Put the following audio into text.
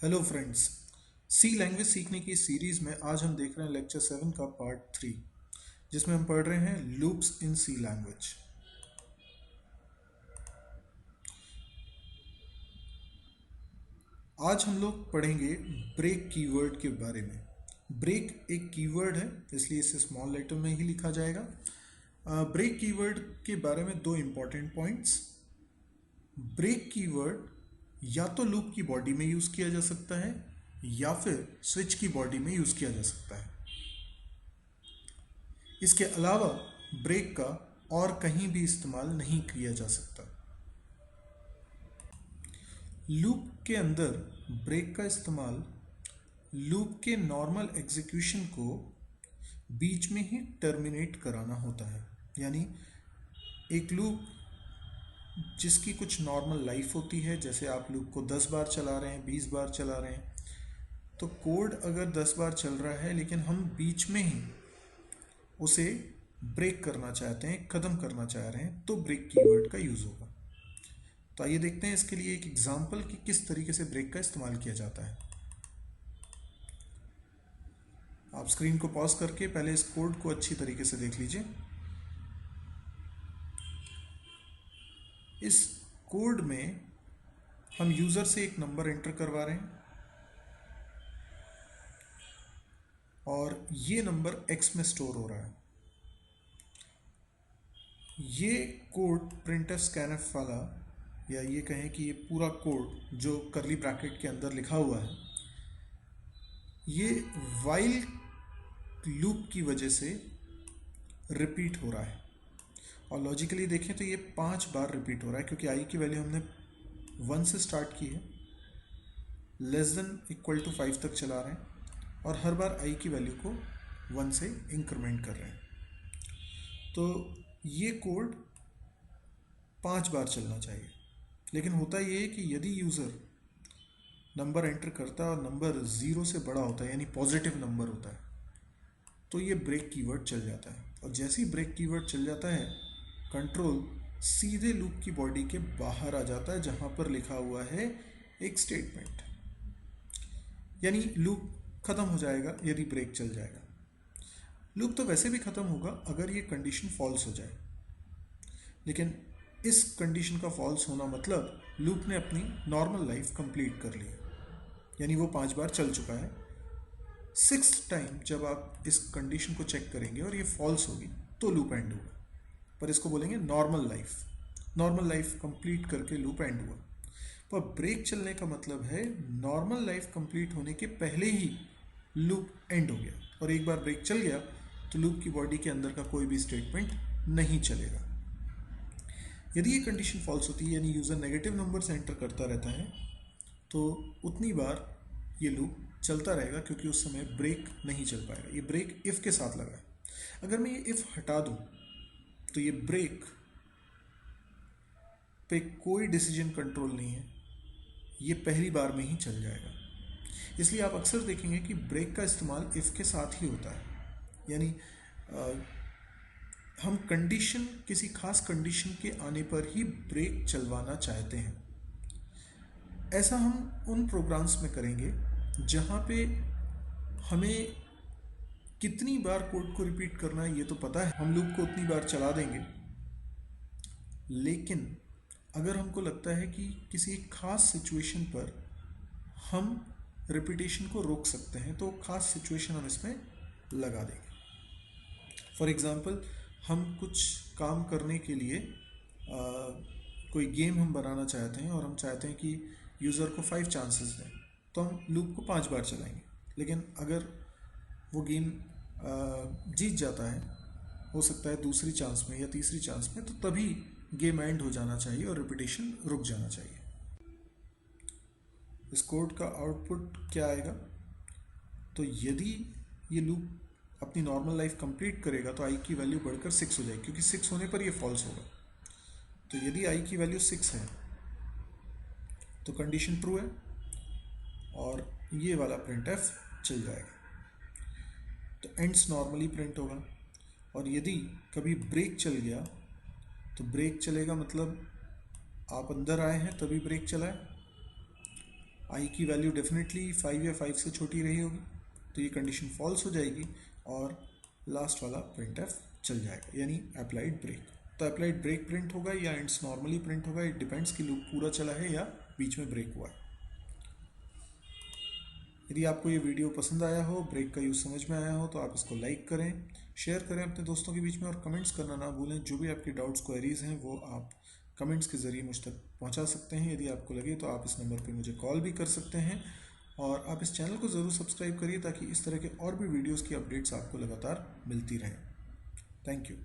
Hello friends. सी language सीखने की series में आज हम देख रहे हैं लेक्चर 7 का पार्ट 3, जिसमें हम पढ़ रहे हैं लूप्स इन सी लैंग्वेज। आज हम लोग पढ़ेंगे ब्रेक कीवर्ड के बारे में। ब्रेक एक कीवर्ड है, इसलिए इसे स्मॉल लेटर में ही लिखा जाएगा। ब्रेक कीवर्ड के बारे में दो इम्पॉर्टेंट पॉइंट्स। ब्रेक कीवर्ड या तो लूप की बॉडी में यूज़ किया जा सकता है या फिर स्विच की बॉडी में यूज़ किया जा सकता है। इसके अलावा ब्रेक का और कहीं भी इस्तेमाल नहीं किया जा सकता। लूप के अंदर ब्रेक का इस्तेमाल लूप के नॉर्मल एग्जीक्यूशन को बीच में ही टर्मिनेट कराना होता है। यानी एक लूप जिसकी कुछ नॉर्मल लाइफ होती है, जैसे आप लूप को 10 बार चला रहे हैं, 20 बार चला रहे हैं, तो कोड अगर 10 बार चल रहा है लेकिन हम बीच में ही उसे ब्रेक करना चाहते हैं, ख़त्म करना चाह रहे हैं, तो ब्रेक कीवर्ड का यूज़ होगा। तो आइए देखते हैं इसके लिए एक एग्जांपल कि किस तरीके से ब्रेक का इस्तेमाल किया जाता है। आप स्क्रीन को पॉज करके पहले इस कोड को अच्छी तरीके से देख लीजिए। इस कोड में हम यूज़र से एक नंबर एंटर करवा रहे हैं और ये नंबर x में स्टोर हो रहा है। ये कोड printf scanf वाला, या ये कहें कि ये पूरा कोड जो करली ब्रैकेट के अंदर लिखा हुआ है, ये वाइल लूप की वजह से रिपीट हो रहा है। और लॉजिकली देखें तो ये 5 बार रिपीट हो रहा है, क्योंकि आई की वैल्यू हमने 1 से स्टार्ट की है, लेस देन इक्वल टू 5 तक चला रहे हैं और हर बार आई की वैल्यू को 1 से इंक्रीमेंट कर रहे हैं। तो ये कोड 5 बार चलना चाहिए। लेकिन होता ये है कि यदि यूज़र नंबर एंटर करता है और नंबर 0 से बड़ा होता है, यानी पॉजिटिव नंबर होता है, तो ये ब्रेक कीवर्ड चल जाता है। और जैसे ही ब्रेक कीवर्ड चल जाता है, कंट्रोल सीधे लूप की बॉडी के बाहर आ जाता है, जहाँ पर लिखा हुआ है एक स्टेटमेंट। यानी लूप ख़त्म हो जाएगा यदि ब्रेक चल जाएगा। लूप तो वैसे भी ख़त्म होगा अगर ये कंडीशन फॉल्स हो जाए, लेकिन इस कंडीशन का फॉल्स होना मतलब लूप ने अपनी नॉर्मल लाइफ कंप्लीट कर ली, यानी वो 5 बार चल चुका है। 6th टाइम जब आप इस कंडीशन को चेक करेंगे और ये फॉल्स होगी तो लूप एंड होगा, पर इसको बोलेंगे normal life. Normal life complete करके लूप एंड हुआ। पर ब्रेक चलने का मतलब है नॉर्मल लाइफ कंप्लीट होने के पहले ही लूप एंड हो गया, और एक बार ब्रेक चल गया तो लूप की बॉडी के अंदर का कोई भी स्टेटमेंट नहीं चलेगा। यदि ये कंडीशन फॉल्स होती है, यानी यूज़र नेगेटिव नंबर्स एंटर करता रहता है, तो उतनी बार ये लूप चलता रहेगा, क्योंकि उस समय ब्रेक नहीं चल पाएगा। ये ब्रेक इफ़ के साथ लगा है। अगर मैं ये इफ़ हटा दूँ तो ये ब्रेक पे कोई डिसीजन कंट्रोल नहीं है, ये पहली बार में ही चल जाएगा। इसलिए आप अक्सर देखेंगे कि ब्रेक का इस्तेमाल इफ़ के साथ ही होता है। यानी हम कंडीशन, किसी खास कंडीशन के आने पर ही ब्रेक चलवाना चाहते हैं। ऐसा हम उन प्रोग्राम्स में करेंगे जहाँ पे हमें कितनी बार कोड को रिपीट करना है ये तो पता है, हम लूप को उतनी बार चला देंगे। लेकिन अगर हमको लगता है कि किसी एक खास सिचुएशन पर हम रिपीटेशन को रोक सकते हैं, तो खास सिचुएशन हम इसमें लगा देंगे। फॉर एग्ज़ाम्पल, हम कुछ काम करने के लिए कोई गेम हम बनाना चाहते हैं और हम चाहते हैं कि यूज़र को 5 चांसेस दें, तो हम लूप को 5 बार चलाएंगे। लेकिन अगर वो गेम जीत जाता है, हो सकता है दूसरी चांस में या तीसरी चांस में, तो तभी गेम एंड हो जाना चाहिए और रिपीटेशन रुक जाना चाहिए। इस कोड का आउटपुट क्या आएगा? तो यदि ये लूप अपनी नॉर्मल लाइफ कंप्लीट करेगा तो आई की वैल्यू बढ़कर 6 हो जाएगी, क्योंकि 6 होने पर ये फॉल्स होगा। तो यदि आई की वैल्यू 6 है तो कंडीशन ट्रू है और ये वाला printf चल जाएगा। तो एंड्स नॉर्मली प्रिंट होगा। और यदि कभी ब्रेक चल गया तो ब्रेक चलेगा मतलब आप अंदर आए हैं तभी ब्रेक चला है, आई की वैल्यू डेफिनेटली 5 या 5 से छोटी रही होगी, तो ये कंडीशन फॉल्स हो जाएगी और लास्ट वाला प्रिंट एफ चल जाएगा, यानी अप्लाइड ब्रेक। तो अप्लाइड ब्रेक प्रिंट होगा या इंड्स नॉर्मली प्रिंट होगा, इट डिपेंड्स कि लूप पूरा चला है या बीच में ब्रेक हुआ है। यदि आपको ये वीडियो पसंद आया हो, ब्रेक का यूज़ समझ में आया हो, तो आप इसको लाइक करें, शेयर करें अपने दोस्तों के बीच में और कमेंट्स करना ना भूलें। जो भी आपके डाउट्स क्वेरीज हैं वो आप कमेंट्स के ज़रिए मुझ तक पहुंचा सकते हैं। यदि आपको लगे तो आप इस नंबर पे मुझे कॉल भी कर सकते हैं और आप इस चैनल को ज़रूर सब्सक्राइब करिए ताकि इस तरह के और भी वीडियोज़ की अपडेट्स आपको लगातार मिलती रहें। Thank you.